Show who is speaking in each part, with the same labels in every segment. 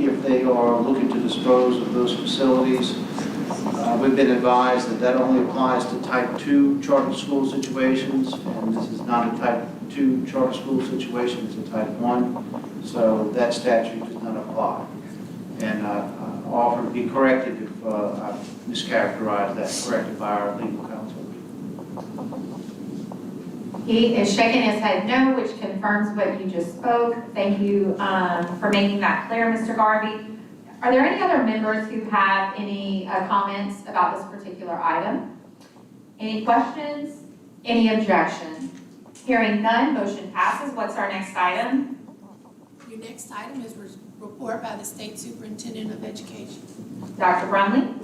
Speaker 1: if they are looking to dispose of those facilities. We've been advised that that only applies to type 2 charter school situations, and this is not a type 2 charter school situation, it's a type 1, so that statute does not apply. And I offer to be corrected if I mischaracterized that, corrected by our legal counsel.
Speaker 2: He is shaking his head no, which confirms what you just spoke. Thank you for making that clear, Mr. Garvey. Are there any other members who have any comments about this particular item? Any questions? Any objections? Hearing none, motion passes. What's our next item?
Speaker 3: Your next item is report by the State Superintendent of Education.
Speaker 2: Dr. Brumley?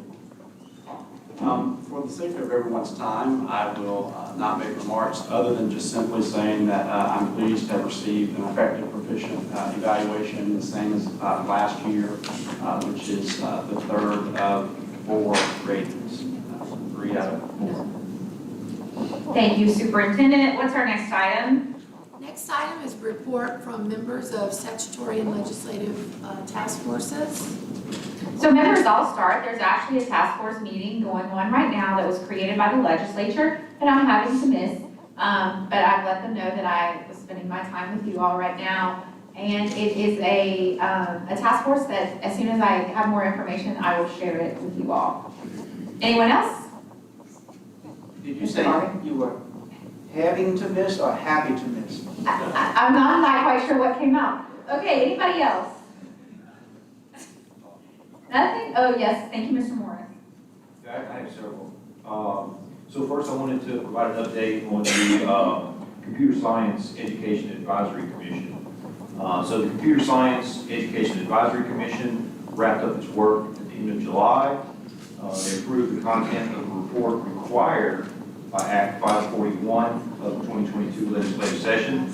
Speaker 4: For the sake of everyone's time, I will not make remarks other than just simply saying that I'm pleased to have received an effective proficient evaluation, the same as last year, which is the third of 4 ratings, 3 out of 4.
Speaker 2: Thank you, Superintendent. What's our next item?
Speaker 3: Next item is report from members of statutory and legislative task forces.
Speaker 2: So members, I'll start. There's actually a task force meeting going on right now that was created by the legislature that I'm having to miss. But I've let them know that I was spending my time with you all right now. And it is a task force that as soon as I have more information, I will share it with you all. Anyone else?
Speaker 1: Did you say you were having to miss or happy to miss?
Speaker 2: I'm not quite sure what came out. Okay, anybody else? Nothing? Oh, yes. Thank you, Mr. Morris.
Speaker 5: I have several. So first I wanted to provide an update on the Computer Science Education Advisory Commission. So the Computer Science Education Advisory Commission wrapped up its work at the end of July. They approved the content of the report required by Act 541 of the 2022 legislative session.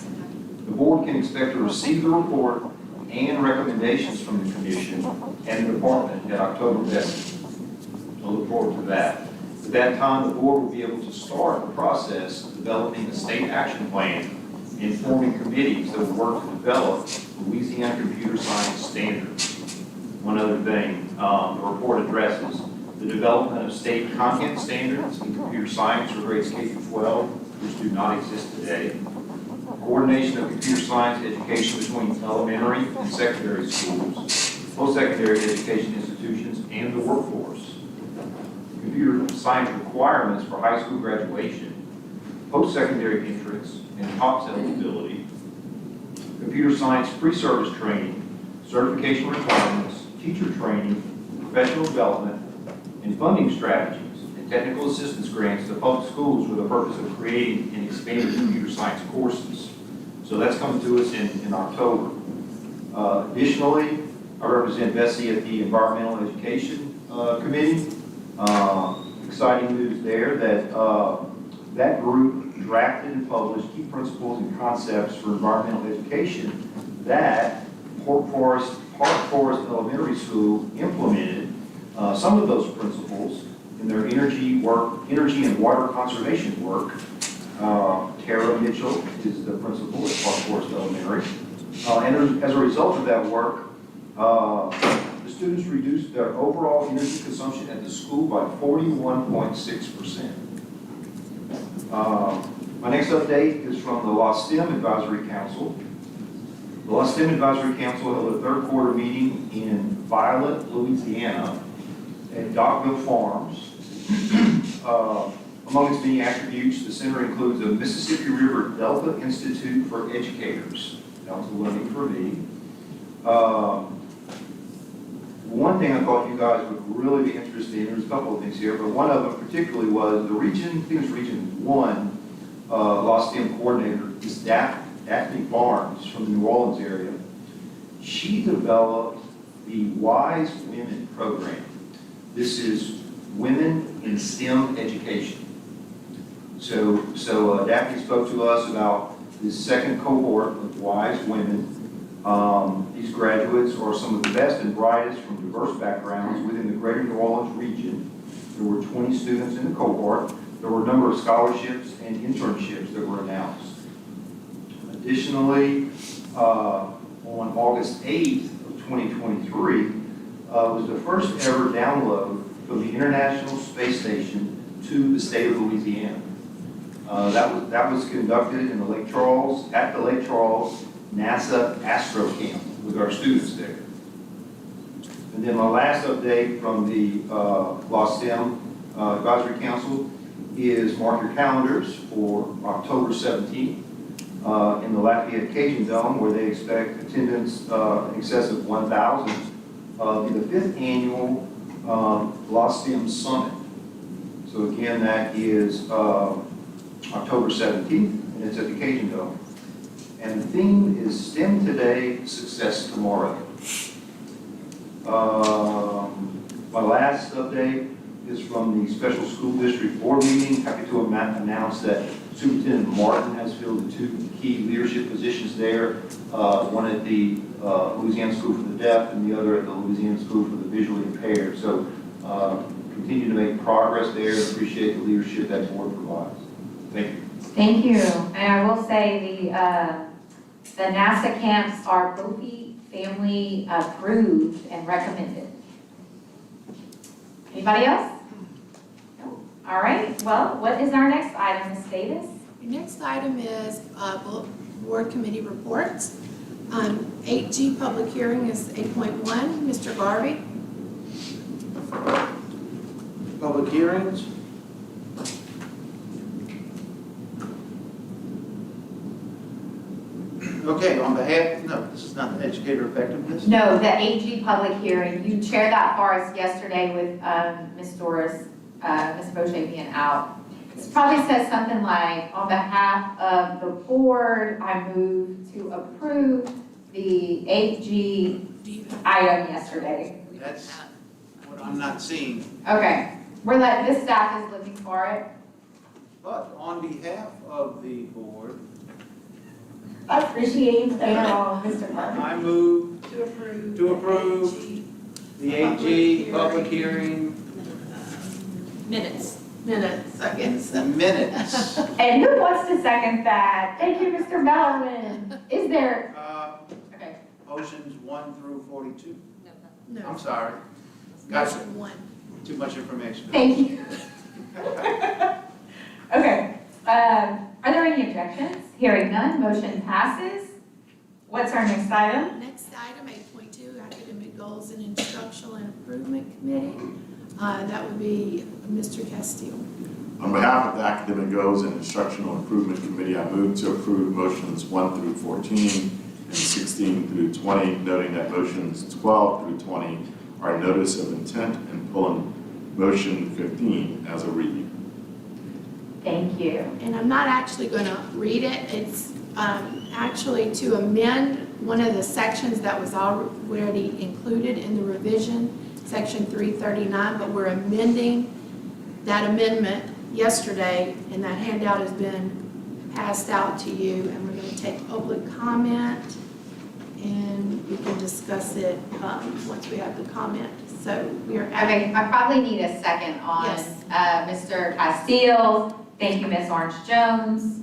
Speaker 5: The board can expect to receive the report and recommendations from the commission and the department at October 2nd. So look forward to that. At that time, the board will be able to start the process of developing a state action plan and forming committees that will work to develop Louisiana computer science standards. One other thing, the report addresses the development of state content standards in computer science for grades K through 12, which do not exist today. Coordination of computer science education between elementary and secondary schools, post-secondary education institutions, and the workforce. Computer science requirements for high school graduation, post-secondary entrance, and TOPS eligibility. Computer science pre-service training, certification requirements, teacher training, professional development, and funding strategies and technical assistance grants to public schools for the purpose of creating and expanding computer science courses. So that's coming to us in October. Additionally, I represent BESE at the Environmental Education Committee. Exciting news there that that group drafted and published key principles and concepts for environmental education that Park Forest Elementary School implemented some of those principles in their energy and water conservation work. Tara Mitchell is the principal at Park Forest Elementary. And as a result of that work, the students reduced their overall energy consumption at the school by 41.6%. My next update is from the Law STEM Advisory Council. The Law STEM Advisory Council held a third quarter meeting in Violet, Louisiana at Dockville Farms. Among its many attributes, the center includes a Mississippi River Delta Institute for Educators. That was a learning for me. One thing I thought you guys would really be interested in, there's a couple of things here, but one of them particularly was the region, I think it was Region 1 Law STEM coordinator is Daphne Barnes from the New Orleans area. She developed the Wise Women program. This is women in STEM education. So Daphne spoke to us about this second cohort of Wise Women. These graduates are some of the best and brightest from diverse backgrounds within the greater New Orleans region. There were 20 students in the cohort. There were a number of scholarships and internships that were announced. Additionally, on August 8th of 2023 was the first ever download from the International Space Station to the state of Louisiana. That was conducted in the Lake Charles, at the Lake Charles NASA Astro Camp with our students there. And then my last update from the LASTEM Advisory Council is mark your calendars for October 17th in the Lafayette Cajun Dome, where they expect attendance in excess of 1,000, be the 5th annual LASTEM Summit. So again, that is October 17th, and it's at the Cajun Dome. And the theme is STEM Today, Success Tomorrow. My last update is from the Special School District Board meeting. Happy to announce that Superintendent Martin has filled the 2 key leadership positions there, one at the Louisiana School for the Deaf and the other at the Louisiana School for the Visually Impaired. So continue to make progress there and appreciate the leadership that board provides. Thank you.
Speaker 2: Thank you. And I will say the NASA camps are Profi family approved and recommended. Anybody else? No? All right. Well, what is our next item, Ms. Davis?
Speaker 3: Your next item is board committee reports. 8G public hearing is 8.1. Mr. Garvey.
Speaker 1: Public hearings. Okay, on behalf, no, this is not the educator effectiveness.
Speaker 2: No, the AG public hearing. You chaired that for us yesterday with Ms. Doris, Ms. Boche being out. It probably says something like, on behalf of the board, I move to approve the AG item yesterday.
Speaker 1: That's what I'm not seeing.
Speaker 2: Okay, this staff is looking for it.
Speaker 1: But on behalf of the board,
Speaker 2: I appreciate that all, Mr. Martin.
Speaker 1: I move
Speaker 3: To approve.
Speaker 1: To approve the AG public hearing
Speaker 3: Minutes, I guess.
Speaker 1: minutes.
Speaker 2: And who wants to second that? Thank you, Mr. Mellerman. Is there, okay,
Speaker 1: Motions 1 through 42.
Speaker 3: No.
Speaker 1: I'm sorry. Gotcha.
Speaker 3: Motion 1.
Speaker 1: Too much information.
Speaker 2: thank you. Okay, are there any objections? Hearing none, motion passes. What's our next item?
Speaker 3: Next item, 8.2, Academic Goals and Instructional and Improvement Committee. That would be Mr. Castile.
Speaker 6: On behalf of the Academic Goals and Instructional Improvement Committee, I move to approve motions 1 through 14 and 16 through 20, noting that motions 12 through 20 are a notice of intent and pulling motion 15 as a read.
Speaker 2: Thank you.
Speaker 3: And I'm not actually going to read it. It's actually to amend one of the sections that was already included in the revision, section 339, but we're amending that amendment yesterday, and that handout has been passed out to you, and we're going to take public comment, and we can discuss it once we have the comment. So we are
Speaker 2: Okay, I probably need a second on
Speaker 3: Yes.
Speaker 2: Mr. Castile. Thank you, Ms. Orange Jones.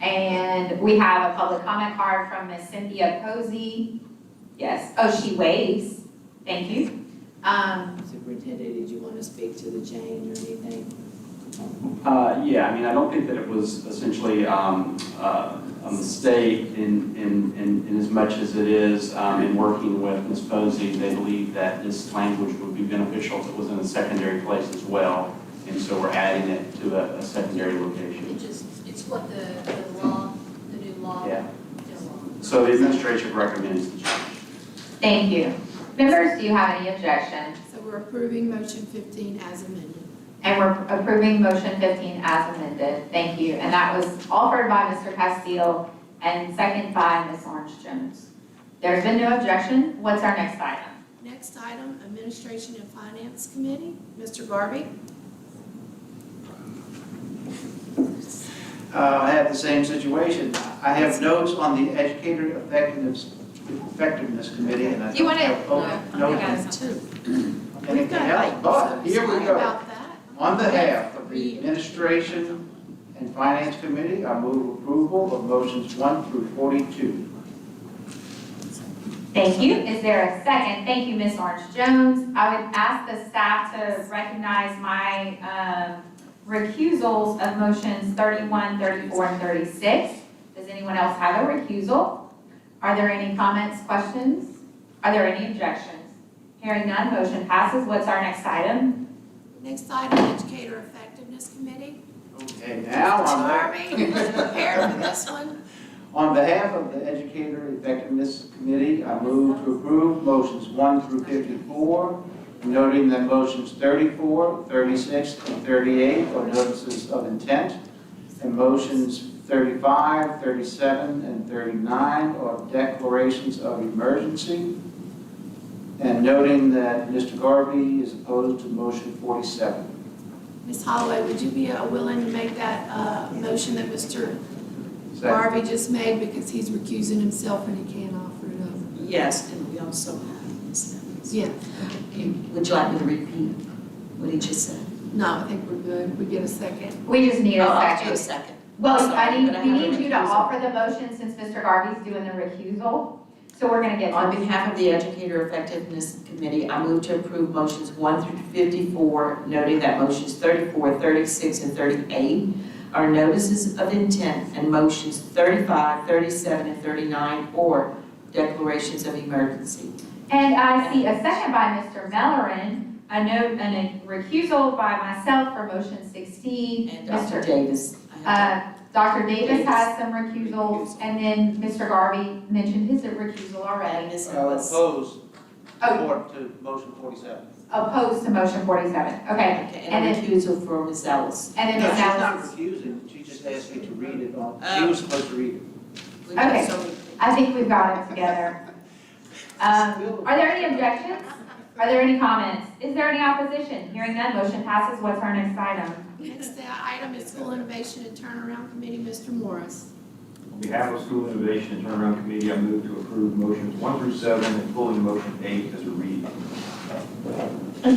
Speaker 2: And we have a public comment card from Ms. Cynthia Posey. Yes, oh, she waves. Thank you.
Speaker 3: Superintendent, did you want to speak to the change or anything?
Speaker 4: Yeah, I mean, I don't think that it was essentially a mistake in as much as it is in working with Ms. Posey. They believe that this language would be beneficial if it was in a secondary place as well. And so we're adding it to a secondary location.
Speaker 7: It's what the law, the new law.
Speaker 4: Yeah.
Speaker 7: is.
Speaker 4: So the administration recommends the change.
Speaker 2: Thank you. Members, do you have any objections?
Speaker 3: So we're approving motion 15 as amended.
Speaker 2: And we're approving motion 15 as amended. Thank you. And that was offered by Mr. Castile and seconded by Ms. Orange Jones. There's been no objection. What's our next item?
Speaker 3: Next item, Administration and Finance Committee, Mr. Garvey.
Speaker 1: I have the same situation. I have notes on the Educator Effectiveness Committee, and I
Speaker 2: You
Speaker 1: don't
Speaker 2: want to-
Speaker 1: have
Speaker 2: no,
Speaker 1: notes.
Speaker 3: We've
Speaker 1: Anything
Speaker 3: got
Speaker 1: else?
Speaker 3: like,
Speaker 1: But here we
Speaker 3: sorry
Speaker 1: go.
Speaker 3: about that.
Speaker 1: On behalf of the Administration and Finance Committee, I move approval of motions 1 through 42.
Speaker 2: Thank you. Is there a second? Thank you, Ms. Orange Jones. I would ask the staff to recognize my recusals of motions 31, 34, and 36. Does anyone else have a recusal? Are there any comments, questions? Are there any objections? Hearing none, motion passes. What's our next item?
Speaker 3: Next item, Educator Effectiveness Committee.
Speaker 1: Okay, now
Speaker 3: Harvey, you prepared for this one?
Speaker 1: on behalf of the Educator Effectiveness Committee, I move to approve motions 1 through 54, noting that motions 34, 36, and 38 are notices of intent, and motions 35, 37, and 39 are declarations of emergency, and noting that Mr. Garvey is opposed to motion 47.
Speaker 3: Ms. Holloway, would you be willing to make that motion that Mr.
Speaker 1: Second.
Speaker 3: Garvey just made, because he's recusing himself and he can't offer it up?
Speaker 8: Yes, and we also have Ms. Evans.
Speaker 3: Yeah,
Speaker 8: Would you like me to repeat what he just said?
Speaker 3: no, I think we're good. We get a second.
Speaker 2: We just need a
Speaker 8: I'll do
Speaker 2: second.
Speaker 8: a second.
Speaker 2: Well,
Speaker 8: Sorry,
Speaker 2: I need,
Speaker 8: but I
Speaker 2: we
Speaker 8: have a
Speaker 2: need you to
Speaker 8: recusal.
Speaker 2: offer the motion since Mr. Garvey's doing the recusal. So we're gonna get.
Speaker 8: On behalf of the Educator Effectiveness Committee, I move to approve motions 1 through 54, noting that motions 34, 36, and 38 are notices of intent, and motions 35, 37, and 39 are declarations of emergency.
Speaker 2: And I see a second by Mr. Mellerin, a note and a recusal by myself for motion 16.
Speaker 8: And Dr.
Speaker 2: Mr.
Speaker 8: Davis. I have
Speaker 2: Dr. Davis has some recusals, and then Mr. Garvey mentioned his recusal
Speaker 8: and
Speaker 2: already.
Speaker 8: Ms. Ellis.
Speaker 1: Opposed
Speaker 2: Oh,
Speaker 1: to motion 47.
Speaker 2: opposed to motion 47, okay.
Speaker 8: Okay,
Speaker 2: And
Speaker 8: and a
Speaker 2: then,
Speaker 8: recusal for Ms. Ellis.
Speaker 2: and then
Speaker 1: No,
Speaker 2: Ms.
Speaker 1: she's not
Speaker 2: Ellis.
Speaker 1: recusing, she just asked me to read it on, she was supposed to read it.
Speaker 8: We
Speaker 2: Okay.
Speaker 8: just- so-
Speaker 2: I think we've got it together. Are there any objections? Are there any comments? Is there any opposition? Hearing none, motion passes. What's our next item?
Speaker 3: Next item is School Innovation and Turnaround Committee, Mr. Morris.
Speaker 5: On behalf of School Innovation and Turnaround Committee, I move to approve motions 1 through 7 and pulling motion 8 as a read.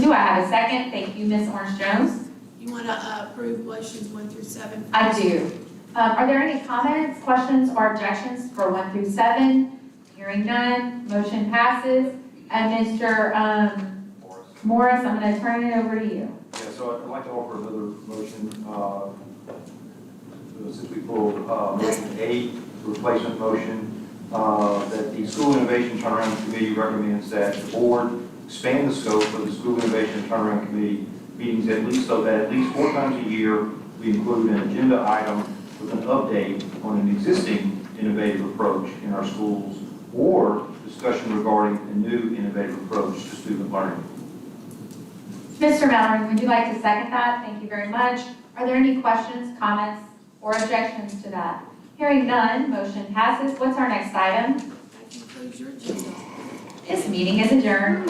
Speaker 2: Do I have a second? Thank you, Ms. Orange Jones.
Speaker 3: You want to approve motions 1 through 7?
Speaker 2: I do. Are there any comments, questions, or objections for 1 through 7? Hearing none, motion passes. And Mr. Morris, I'm going to turn it over to you.
Speaker 5: Yeah, so I'd like to offer another motion, since we pulled motion 8, the replacement motion, that the School Innovation Turnaround Committee recommends that the board expand the scope of the School Innovation Turnaround Committee meetings at least so that at least 4 times a year we include an agenda item with an update on an existing innovative approach in our schools or discussion regarding a new innovative approach to student learning.
Speaker 2: Mr. Mallory, would you like to second that? Thank you very much. Are there any questions, comments, or objections to that? Hearing none, motion passes. What's our next item?
Speaker 3: That concludes your agenda.
Speaker 2: This meeting is adjourned.